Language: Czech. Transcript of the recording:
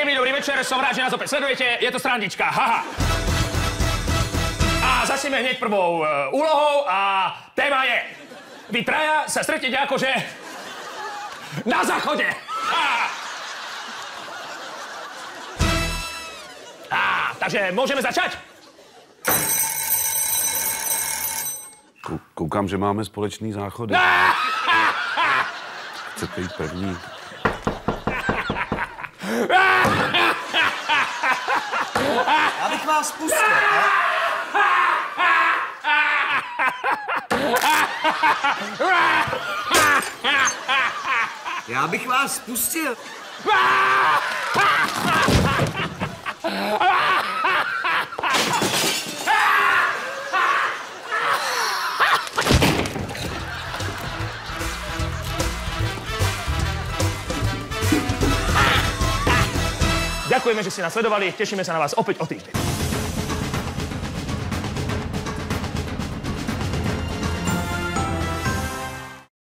Príjemný dobrý večer, som rád, že nás opäť sledujete. Je to Srandička, haha. A začneme hneď prvou úlohou a téma je: vy traja sa stretnete akože na záchode. Takže môžeme začať? Koukám, že máme společný záchody. Chcete jít první? Já bych vás pustil, Já bych vás pustil. Ďakujeme, že ste nás sledovali. Tešíme sa na vás opäť o týždeň.